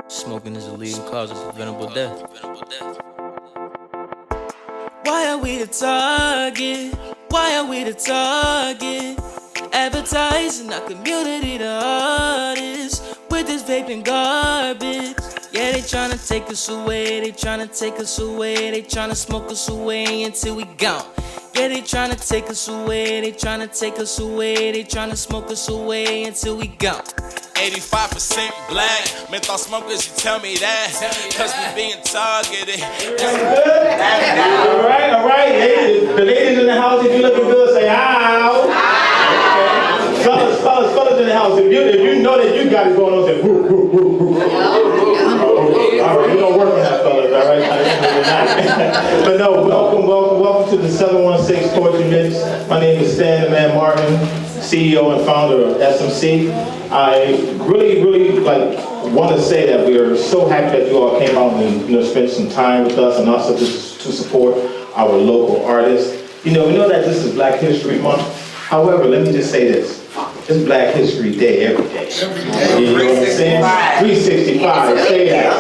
Smoking is a leading cause of preventable death. Why are we the target? Why are we the target? Advertising our community to artists with this vaping garbage. Yeah, they tryna take us away, they tryna take us away, they tryna smoke us away until we gone. Yeah, they tryna take us away, they tryna take us away, they tryna smoke us away until we gone. 85% black, menthol smokers, you tell me that, cause we being targeted. All right. Ladies, the ladies in the house, if you looking good, say ow. Okay. Fellas in the house, if you know that you got it going on, say whoop, whoop, whoop, whoop. All right, we don't work on that, fellas, all right? But no, welcome to the 716 Poetry Mix. My name is Stan the Man Martin, CEO and founder of SMC. I really want to say that we are so happy that you all came out and spent some time with us and also to support our local artists. We know that this is Black History Month. However, let me just say this. It's Black History Day every day. You know what I'm saying? 365.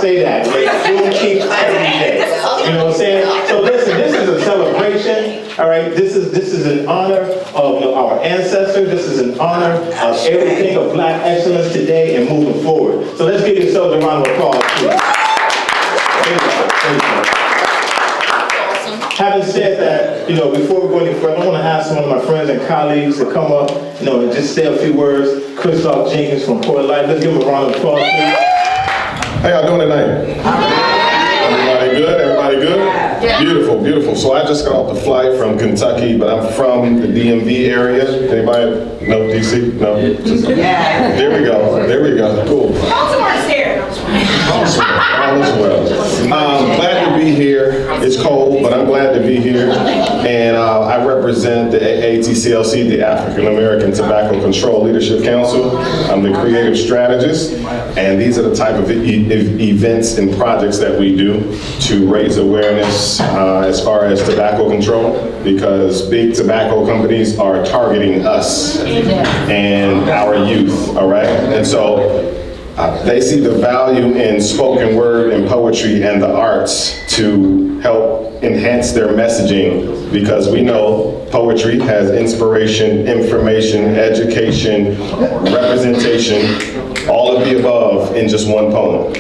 Say that. Juneteenth every day. You know what I'm saying? So listen, this is a celebration. All right. This is an honor of our ancestors. This is an honor of everything of Black excellence today and moving forward. So let's give yourselves a round of applause, please. Thank you. Having said that, before we go any further, I want to ask some of my friends and colleagues to come up, and just say a few words. Christoph Jenkins from Port Life. Let's give him a round of applause, please. How y'all doing tonight? Everybody good? Everybody good? Yeah. Beautiful. So I just got off the flight from Kentucky, but I'm from the DMV area. Anybody know DC? No? Yeah. There we go. Cool. Baltimore's here. All is well. Glad to be here. It's cold, but I'm glad to be here. And I represent the AATCLC, the African American Tobacco Control Leadership Council. I'm the creative strategist, and these are the type of events and projects that we do to raise awareness as far as tobacco control, because big tobacco companies are targeting us and our youth, all right? And so they see the value in spoken word and poetry and the arts to help enhance their messaging, because we know poetry has inspiration, information, education, representation, all of the above in just one poem.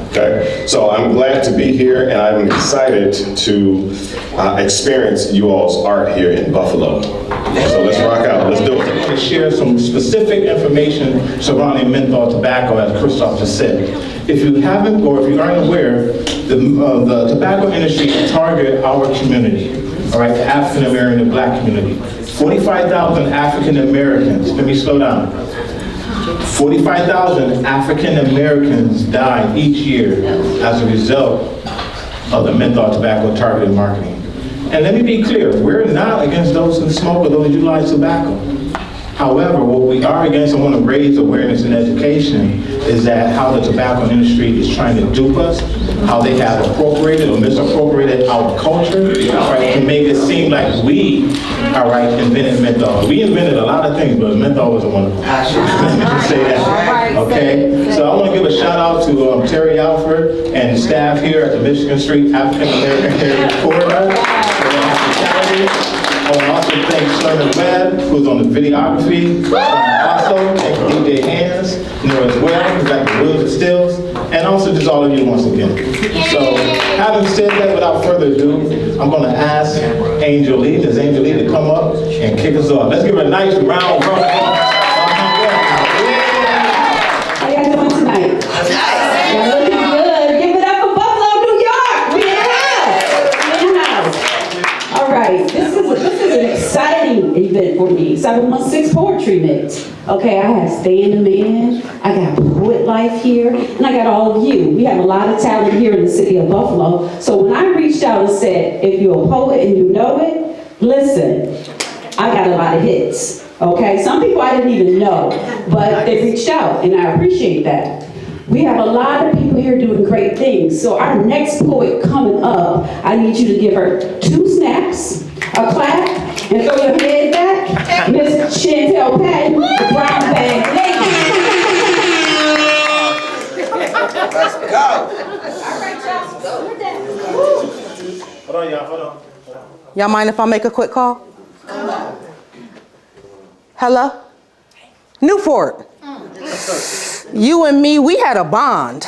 Okay, so I'm glad to be here, and I'm excited to experience you all's art here in Buffalo. So let's rock out, let's do it. I want to share some specific information surrounding menthol tobacco, as Christoph just said. If you haven't, or if you aren't aware, the tobacco industry target our community, all right, the African American and Black community. 45,000 African Americans, let me slow down. 45,000 African Americans die each year as a result of the menthol tobacco targeted marketing. And let me be clear, we're not against those who smoke or those who utilize tobacco. However, what we are against and want to raise awareness and education is that how the tobacco industry is trying to dupe us, how they have appropriated or misappropriated our culture, right, to make it seem like we, all right, invented menthol. We invented a lot of things, but menthol wasn't one of them. Let me just say that, okay? So I want to give a shout out to Terry Alford and staff here at the Michigan Street African American Heritage Corridor. I want to also thank Sherman Webb, who's on the videography. Also, thank DJ Hands, as well, who's at the wheels and stills. And also just all of you once again. So, having said that, without further ado, I'm going to ask Angel Lee, to come up and kick us off. Let's give her a nice round of applause. How y'all doing tonight? Y'all looking good. Give it up for Buffalo, New York. We in the house. All right, this is an exciting event for me. 716 Poetry Mix. Okay, I have Stan the Man, I got Poet Life here, and I got all of you. We have a lot of talent here in the city of Buffalo. So when I reached out and said, if you're a poet and you know it, listen, I got a lot of hits. Okay, some people I didn't even know, but they reached out, and I appreciate that. We have a lot of people here doing great things. So our next poet coming up, I need you to give her 2 snaps, a clap, and throw your head back. Miss Chantel Patton, the Brown Bag Lady. Let's go. Hold on, y'all. Hold on. Y'all mind if I make a quick call? Hello? Newport. You and me, we had a bond.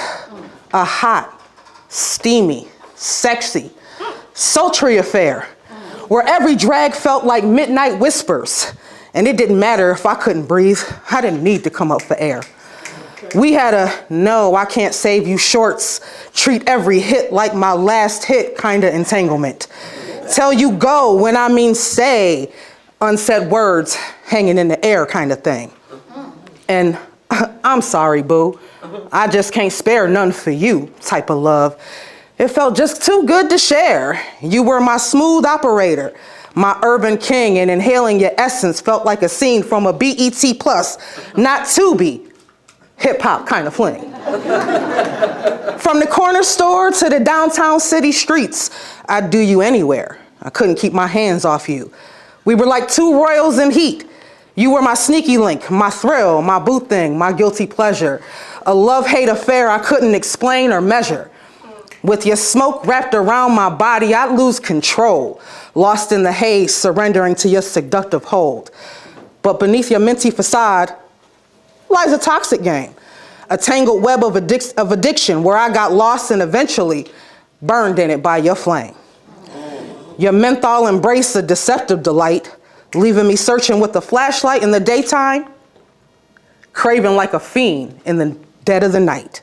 A hot, steamy, sexy, sultry affair where every drag felt like midnight whispers. And it didn't matter if I couldn't breathe. I didn't need to come up for air. We had a no, I can't save you shorts, treat every hit like my last hit kind of entanglement. Tell you go when I mean say, unsaid words hanging in the air kind of thing. And I'm sorry, boo. I just can't spare none for you type of love. It felt just too good to share. You were my smooth operator, my urban king, and inhaling your essence felt like a scene from a BET Plus, not Tubi, hip-hop kind of fling. From the corner store to the downtown city streets, I'd do you anywhere. I couldn't keep my hands off you. We were like two royals in heat. You were my sneaky link, my thrill, my boo thing, my guilty pleasure. A love-hate affair I couldn't explain or measure. With your smoke wrapped around my body, I'd lose control, lost in the haze, surrendering to your seductive hold. But beneath your minty facade lies a toxic game, a tangled web of addiction where I got lost and eventually burned in it by your flame. Your menthol embrace a deceptive delight, leaving me searching with a flashlight in the daytime, craving like a fiend in the dead of the night.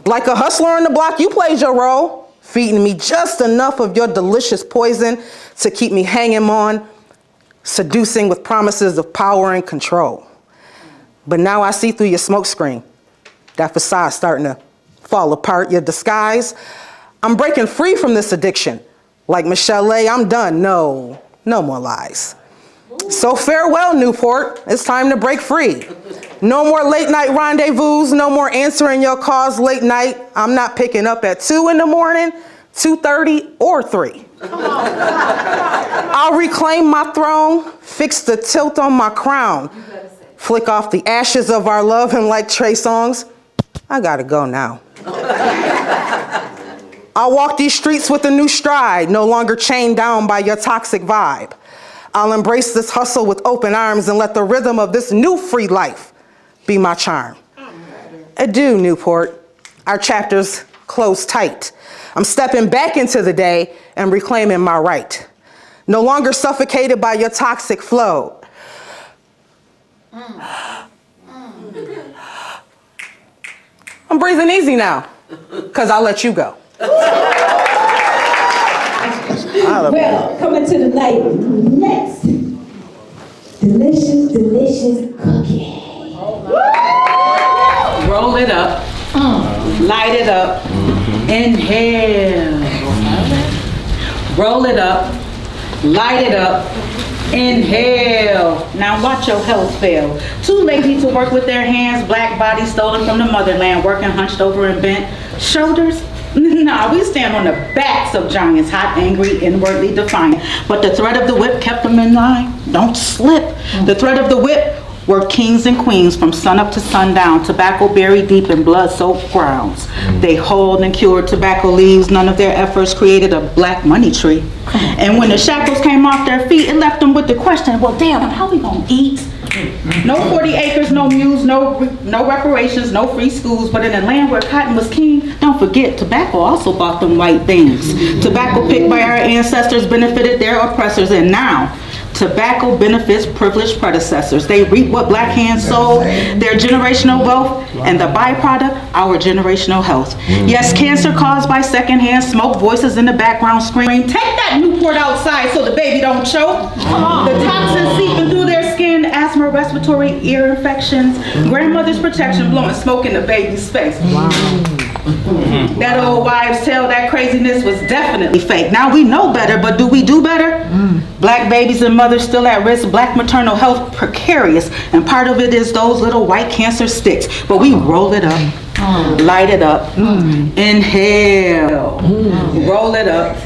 Like a hustler on the block, you played your role, feeding me just enough of your delicious poison to keep me hanging on, seducing with promises of power and control. But now I see through your smokescreen, that facade starting to fall apart, your disguise. I'm breaking free from this addiction. Like Michelle A, I'm done. No more lies. So farewell, Newport. It's time to break free. No more late night rendezvous, no more answering your calls late night. I'm not picking up at 2 in the morning, 2:30 or 3. I'll reclaim my throne, fix the tilt on my crown, flick off the ashes of our love, and like Trey Songz, I gotta go now. I'll walk these streets with a new stride, no longer chained down by your toxic vibe. I'll embrace this hustle with open arms and let the rhythm of this new free life be my charm. Adieu, Newport. Our chapters close tight. I'm stepping back into the day and reclaiming my right. No longer suffocated by your toxic flow. I'm breathing easy now, because I'll let you go. Well, coming to the night next, delicious, delicious cookie. Roll it up, light it up, inhale. Roll it up, light it up, inhale. Now watch your health fail. Too lazy to work with their hands, black bodies stolen from the motherland, working hunched over and bent. Shoulders? Nah, we stand on the backs of giants, hot, angry, inwardly defiant. But the thread of the whip kept them in line. Don't slip. The thread of the whip were kings and queens from sunup to sundown, tobacco buried deep in blood-soaked grounds. They hauled and cured tobacco leaves. None of their efforts created a black money tree. And when the shackles came off their feet, it left them with the question, well, damn, how we gonna eat? No 40 acres, no mules, no reparations, no free schools, but in a land where cotton was king, don't forget, tobacco also bought them white things. Tobacco picked by our ancestors benefited their oppressors, and now, tobacco benefits privileged predecessors. They reap what black hands sowed, their generational wealth, and the byproduct, our generational health. Yes, cancer caused by secondhand smoke, voices in the background scream, take that Newport outside so the baby don't choke. The toxins seeping through their skin, asthma, respiratory, ear infections, grandmother's protection blowing smoke in the baby's face. That old wives' tale, that craziness was definitely fake. Now we know better, but do we do better? Black babies and mothers still at risk, black maternal health precarious, and part of it is those little white cancer sticks. But we roll it up, light it up, inhale, roll it up,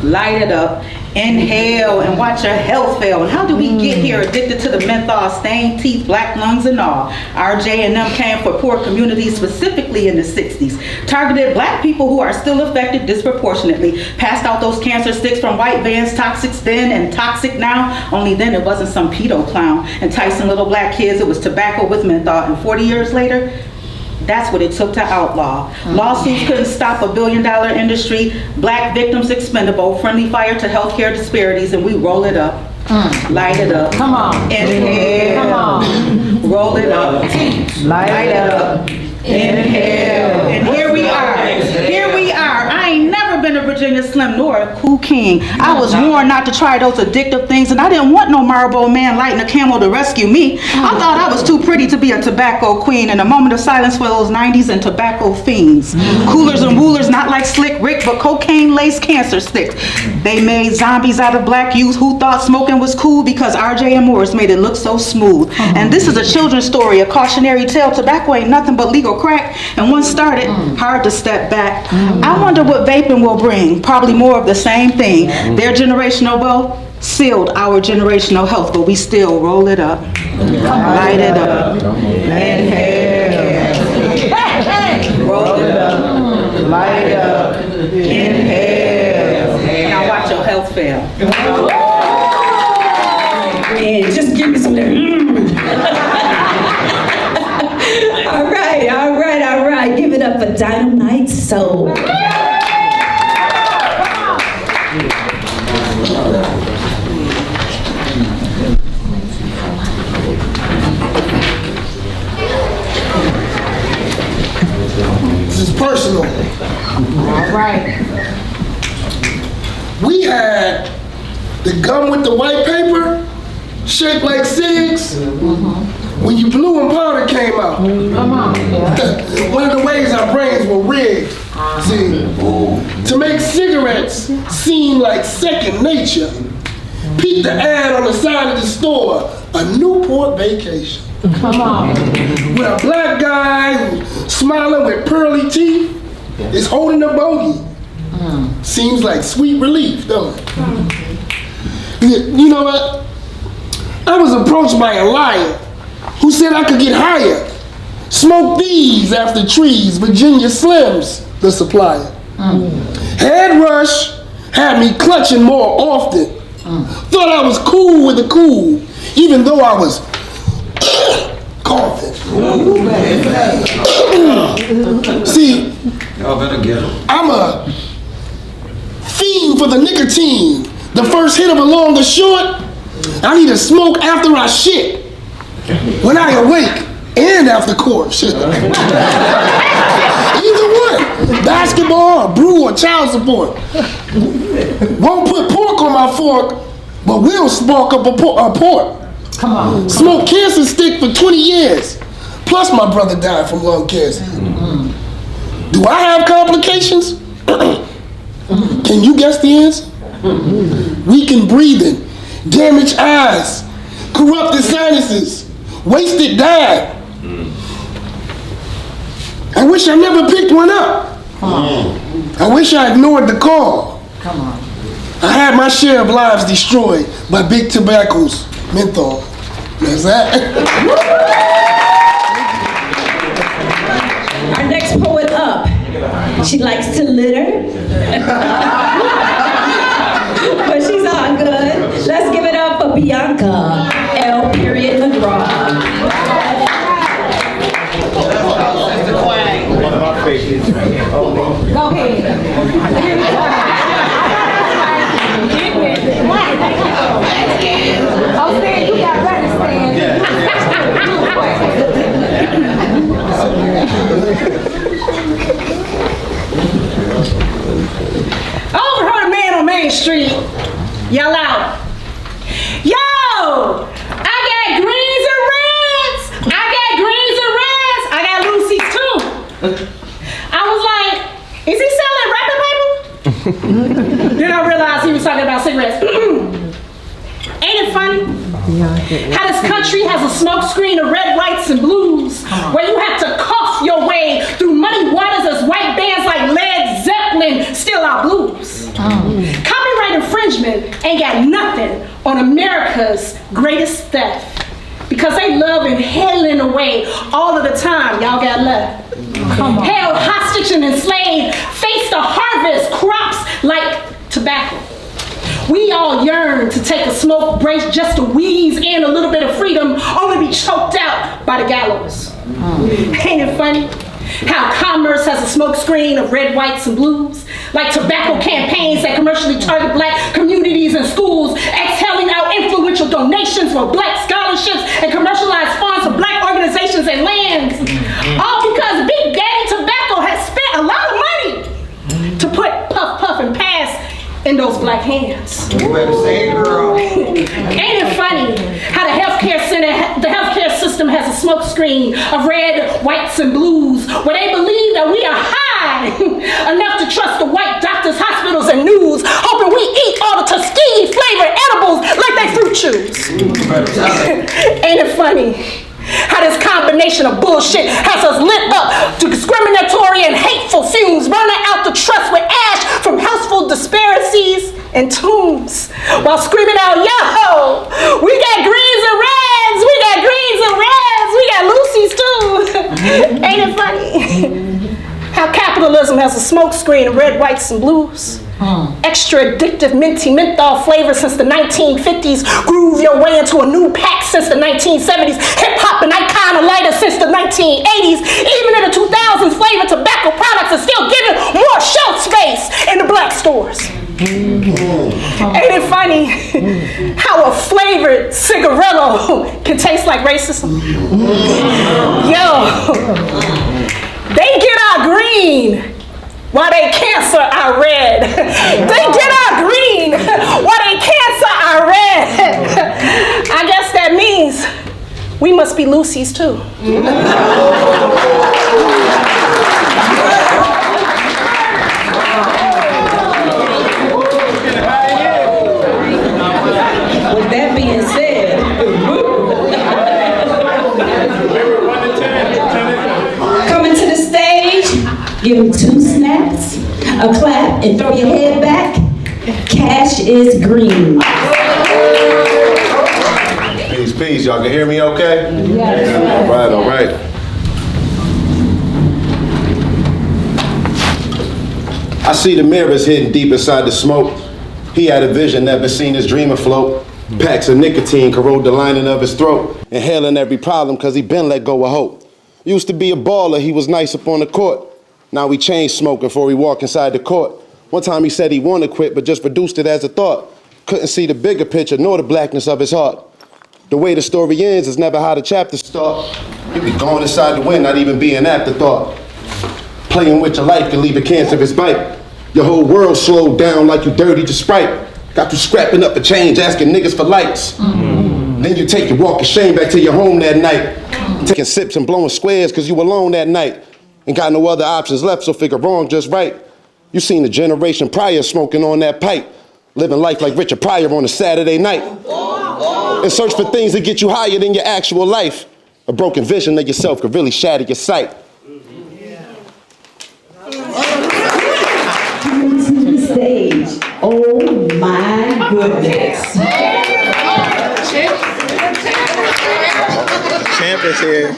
light it up, Inhale and watch your health fail. And how do we get here addicted to the menthol, stained teeth, black lungs and all? RJ and them came for poor communities, specifically in the 60s. Targeted black people who are still affected disproportionately. Passed out those cancer sticks from white vans, toxics then and toxic now. Only then it wasn't some pedo clown enticing little black kids. It was tobacco with menthol. And 40 years later, that's what it took to outlaw. Lawsuits couldn't stop a $1 billion industry. Black victims expendable. Friendly fire to healthcare disparities, and we roll it up. Light it up. Come on. Inhale. Come on. Roll it up. Light it up. Inhale. And here we are. Here we are. I ain't never been a Virginia Slim nor a Cool King. I was warned not to try those addictive things, and I didn't want no Marlboro man lighting a camel to rescue me. I thought I was too pretty to be a tobacco queen, and a moment of silence for those 90s and tobacco fiends. Coolers and rulers, not like Slick Rick, but cocaine-laced cancer sticks. They made zombies out of black youth who thought smoking was cool because RJ and Morris made it look so smooth. And this is a children's story, a cautionary tale. Tobacco ain't nothing but legal crack, and once started, hard to step back. I wonder what vaping will bring. Probably more of the same thing. Their generational wealth sealed our generational health, but we still roll it up, light it up, inhale, roll it up, light it up, inhale. Now watch your health fail. And just give me some of that. All right. Give it up for Dynamite Soul. This is personal. All right. We had the gum with the white paper, shaped like cigs. When you blew and powder came out. Come on. One of the ways our brains were rigged, see, to make cigarettes seem like second nature. Peep the ad on the side of the store, a Newport vacation. Come on. With a black guy who's smiling with pearly teeth is holding a bogey. Seems like sweet relief, don't it? You know what? I was approached by a liar who said I could get higher. Smoke these after trees, Virginia Slims, the supplier. Head rush had me clutching more often. Thought I was cool with the cool, even though I was coughing. See, I'm a fiend for the nicotine. The first hit of a long or short, I need to smoke after I shit, when I awake, and after court. Shit. Either one, basketball, or brew, or child support. Won't put pork on my fork, but will spark up a pork. Come on. Smoked cancer stick for 20 years. Plus my brother died from lung cancer. Do I have complications? Can you guess the answer? Weakened breathing, damaged eyes, corrupted sinuses, wasted dad. I wish I never picked one up. I wish I ignored the call. Come on. I had my share of lives destroyed by big tobaccos, menthol. That's that. Our next poet up. She likes to litter. But she's all good. Let's give it up for Bianca L. McGraw. One of my favorites right here. Go ahead. Oh, Stan, you got ready, Stan. I overheard a man on Main Street yell out, "Yo, I got greens and reds! I got greens and reds! I got Lucy's too!" I was like, is he selling wrapping paper? Then I realized he was talking about cigarettes. Ain't it funny? How this country has a smoke screen of red, whites, and blues, where you have to cough your way through muddy waters as white bands like Led Zeppelin steal our blues. Copyright infringement ain't got nothing on America's greatest theft. Because they love inhaling away all of the time. Y'all got love. Held hostage and enslaved, face to harvest crops like tobacco. We all yearn to take a smoke break just to wheeze in a little bit of freedom, only be choked out by the gallows. Ain't it funny how commerce has a smoke screen of red, whites, and blues, like tobacco campaigns that commercially target black communities and schools, exhaling out influential donations for black scholarships and commercialized funds for black organizations and lands, all because Big Daddy Tobacco has spent a lot of money to put puff, puff, and pass in those black hands. You better say it, girl. Ain't it funny how the healthcare system has a smoke screen of red, whites, and blues, where they believe that we are high enough to trust the white doctors, hospitals, and news, hoping we eat all the Tuskegee flavored edibles like they fruit chews. Ain't it funny how this combination of bullshit has us lit up to discriminatory and hateful fumes, burning out the trust with ash from healthful disparicies and tombs, while screaming out, yo, we got greens and reds, we got greens and reds, we got Lucy's too. Ain't it funny how capitalism has a smoke screen of red, whites, and blues? Extra addictive minty menthol flavor since the 1950s. Groove your way into a new pack since the 1970s. Hip hop and icon lighter since the 1980s. Even in the 2000s, flavored tobacco products are still giving more shelf space in the black stores. Ain't it funny how a flavored cigarillo can taste like racism? Yo, they get our green while they cancer our red. They get our green while they cancer our red. I guess that means we must be Lucy's too. With that being said, coming to the stage, give them 2 snaps, a clap, and throw your head back. Cash is green. Peace, peace. Y'all can hear me okay? Yes. All right. I see the mirrors hidden deep inside the smoke. He had a vision, never seen his dream afloat. Packs of nicotine corrode the lining of his throat. Inhaling every problem cause he been let go of hope. Used to be a baller, he was nice up on the court. Now he chain smoking before he walk inside the court. One time he said he wanna quit, but just reduced it as a thought. Couldn't see the bigger picture nor the blackness of his heart. The way the story ends is never how the chapters start. He be going inside the wind, not even be an afterthought. Playing with your life can leave a cancerous bite. Your whole world slowed down like you dirty to Sprite. Got you scrapping up a change, asking niggas for lights. Then you take your walk of shame back to your home that night. Taking sips and blowing squares cause you alone that night. Ain't got no other options left, so figure wrong just right. You seen the generation prior smoking on that pipe. Living life like Richard Pryor on a Saturday night. And search for things that get you higher than your actual life. A broken vision of yourself could really shatter your sight. To the stage. Oh my goodness. Champ is here.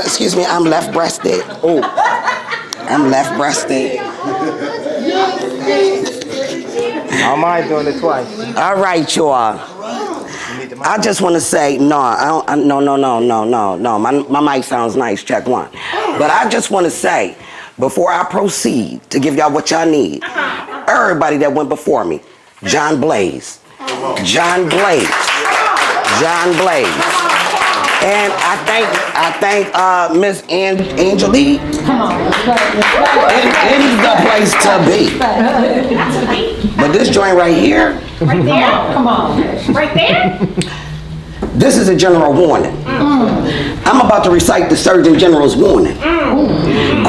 Excuse me, I'm left-breasted. Oh. I'm left-breasted. How am I doing it twice? All right, y'all. I just want to say, no. My mic sounds nice, check 1. But I just want to say, before I proceed to give y'all what y'all need, everybody that went before me, John Blaze. And I thank Miss Angelique. Come on. It's the place to be. But this joint right here. Right there? Come on. Right there? This is a general warning. I'm about to recite the Surgeon General's warning.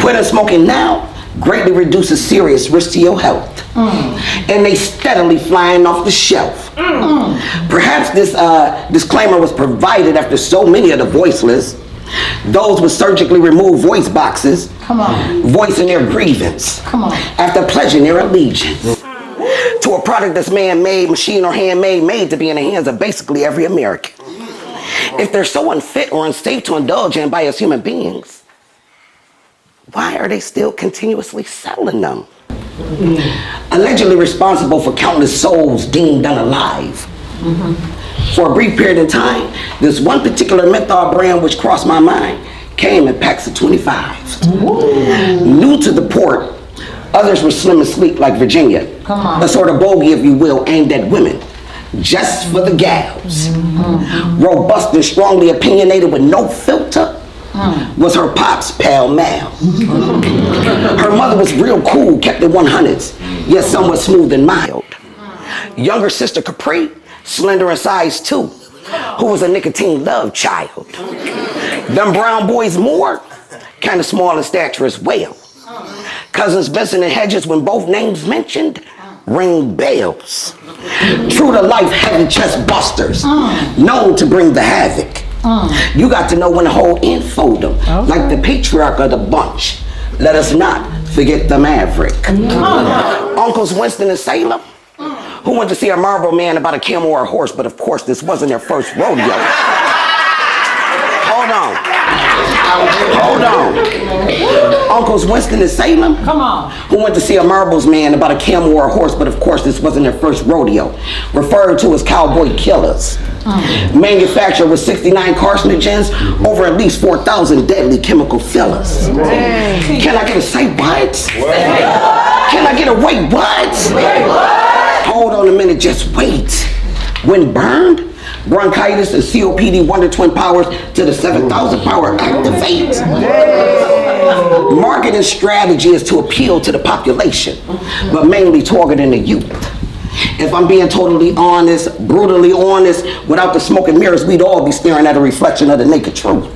Quitting smoking now greatly reduces serious risk to your health. And they steadily flying off the shelf. Perhaps this disclaimer was provided after so many of the voiceless, those with surgically removed voice boxes, voicing their grievance after pledging their allegiance. to a product that's man-made, machine or handmade, made to be in the hands of basically every American. If they're so unfit or unsafe to indulge in by us human beings, why are they still continuously selling them? Allegedly responsible for countless souls deemed unalive. For a brief period of time, this one particular menthol brand which crossed my mind came in packs of 25. New to the port, others were slim and sleek like Virginia. A sort of bogey, if you will, aimed at women, just for the gals. Robust and strongly opinionated with no filter was her pop's pal Mal. Her mother was real cool, kept it 100s, yet somewhat smooth and mild. Younger sister Capri, slender in size too, who was a nicotine love child. Them brown boys Moore, kind of small in stature as well. Cousins Benson and Hedges, when both names mentioned, ring bells. True to life heavy chest busters, known to bring the havoc. You got to know when to hold and fold them, like the patriarch of the bunch. Let us not forget the maverick. Uncles Winston and Salem, who went to see a Marlboro man about a camel or a horse, but of course this wasn't their first rodeo. Hold on. Uncles Winston and Salem, who went to see a Marbles man about a camel or a horse, but of course this wasn't their first rodeo, referred to as cowboy killers. Manufactured with 69 carcinogens, over at least 4,000 deadly chemical fillers. Can I get a say what? Can I get a wait what? Hold on a minute, just wait. When burned, bronchitis and COPD wonder twin powers to the 7,000 power activate. Marketing strategy is to appeal to the population, but mainly targeting the youth. If I'm being totally honest, brutally honest, without the smoke and mirrors, we'd all be staring at a reflection of the naked truth.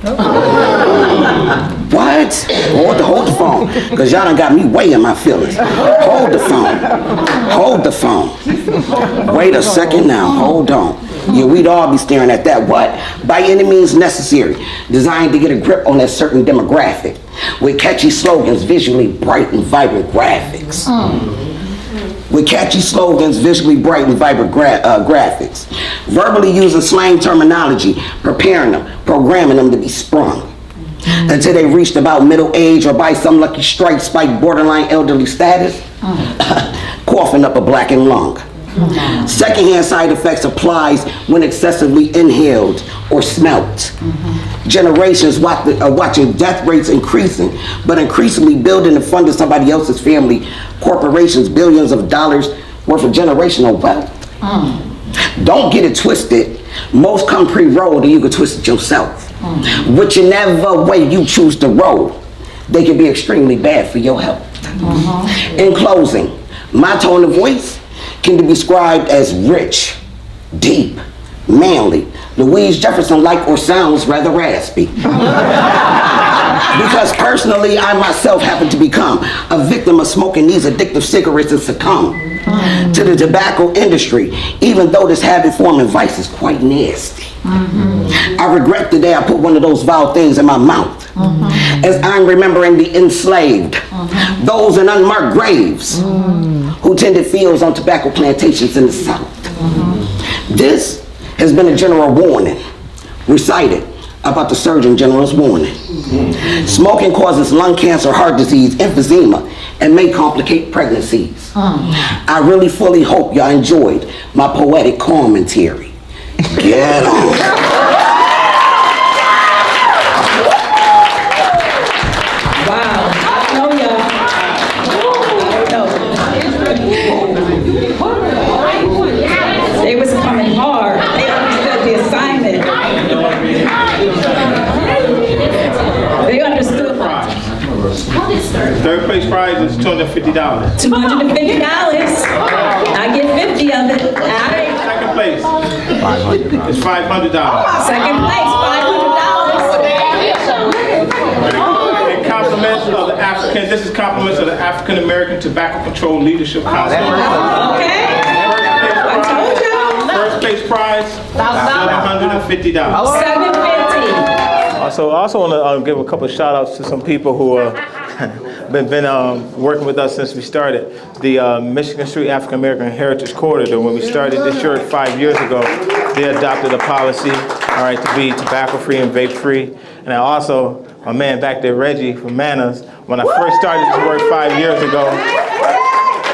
What? Hold the phone, because y'all done got me way in my feelings. Hold the phone. Wait a second now, hold on. Yeah, we'd all be staring at that. What? By any means necessary, designed to get a grip on that certain demographic, with catchy slogans, visually bright and vibrant graphics. With catchy slogans, visually bright and vibrant graphics. Verbally using slang terminology, preparing them, programming them to be sprung. Until they reached about middle age or by some lucky strike spike borderline elderly status, coughing up a blackened lung. Secondhand side effects applies when excessively inhaled or smelt. Generations are watching death rates increasing, but increasingly building and funding somebody else's family, corporations, billions of dollars worth of generational wealth. Don't get it twisted. Most come pre-rolled and you can twist it yourself. Whichever way you choose to roll, they can be extremely bad for your health. In closing, my tone of voice can be described as rich, deep, manly, Louise Jefferson-like, or sounds rather raspy. Because personally, I myself happen to become a victim of smoking these addictive cigarettes and succumb to the tobacco industry, even though this habit-forming vice is quite nasty. I regret the day I put one of those vile things in my mouth, as I'm remembering the enslaved, those in unmarked graves, who tended fields on tobacco plantations in the South. This has been a general warning recited about the Surgeon General's warning. Smoking causes lung cancer, heart disease, emphysema, and may complicate pregnancies. I really fully hope y'all enjoyed my poetic commentary. Get on. They was coming hard. They understood the assignment. They understood. Third place prize is $250. $250. I get 50 of it. All right. Second place is $500. Second place, $500. And compliments of the African. This is compliments of the African American Tobacco Control Leadership Council. Okay. I told you. First place prize, $750. $750. So I also want to give a couple of shout outs to some people who been working with us since we started the Michigan Street African American Heritage Corridor. When we started this shirt 5 years ago, they adopted a policy, all right, to be tobacco-free and vape-free. And I also, my man back there, Reggie from Manners, when I first started this work 5 years ago,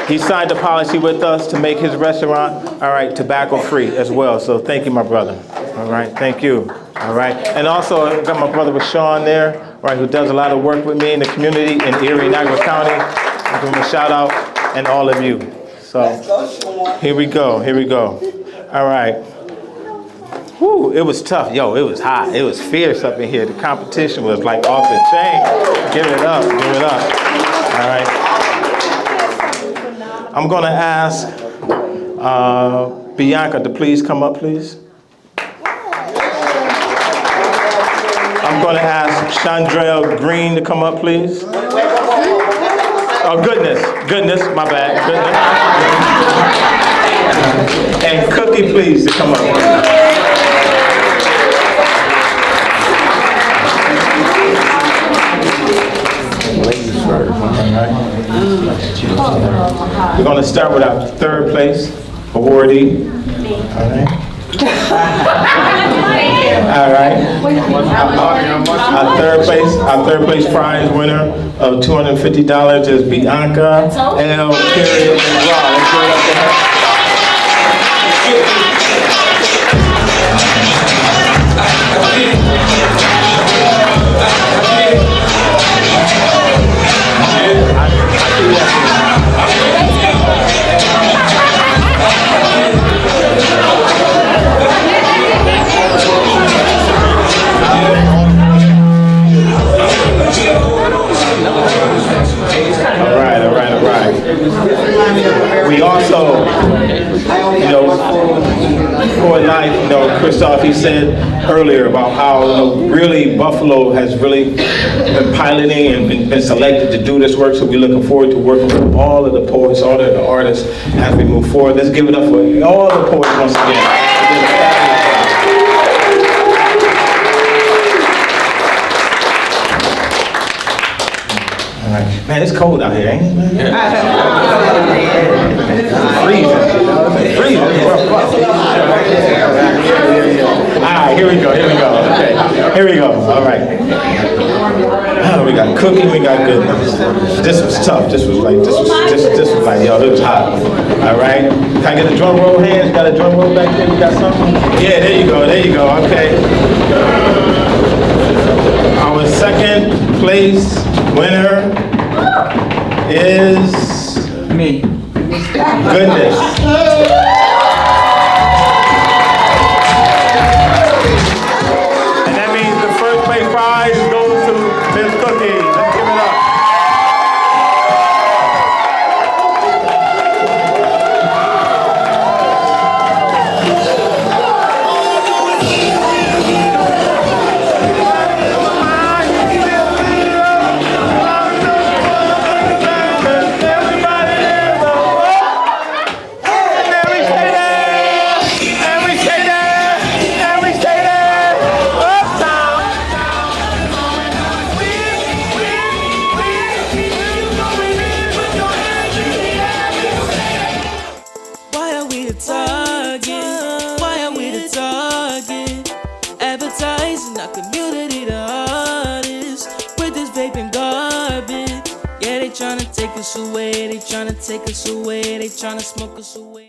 he signed a policy with us to make his restaurant, all right, tobacco-free as well. So thank you, my brother. All right, thank you. All right, and also I got my brother with Sean there, all right, who does a lot of work with me in the community in Erie, Niagara County. I give him a shout out, and all of you. So here we go, here we go. All right. Whew, it was tough. Yo, it was hot. It was fierce up in here. The competition was like off the chain. Give it up, give it up. All right. I'm gonna ask Bianca to please come up, please. I'm gonna ask Chandrell Green to come up, please. Oh, goodness, my bad, goodness. And Cookie, please, to come up. Ladies first, all right. We're gonna start with our third place awardee, all right. All right. Our third place prize winner of $250 is Bianca L. Period. Let's give it up to her. We also, for life, Christoph, he said earlier about how really Buffalo has really been piloting and been selected to do this work, so we're looking forward to working with all of the poets, all of the artists as we move forward. Let's give it up for all the poets once again. All right. Man, it's cold out here, ain't it, man? It's freezing. All right, here we go. Okay, here we go. All right. We got Cookie, we got Goodness. This was tough. This was like, yo, it was hot. All right. Can I get a drum roll, hands? Got a drum roll back there? You got something? Yeah, there you go. Okay. Our second place winner is me. Goodness. And that means the first place prize goes to Miss Cookie. Let's give it up. Advertising our community to artists with this vaping garbage. Yeah, they tryna take us away, they tryna take us away, they tryna smoke us away.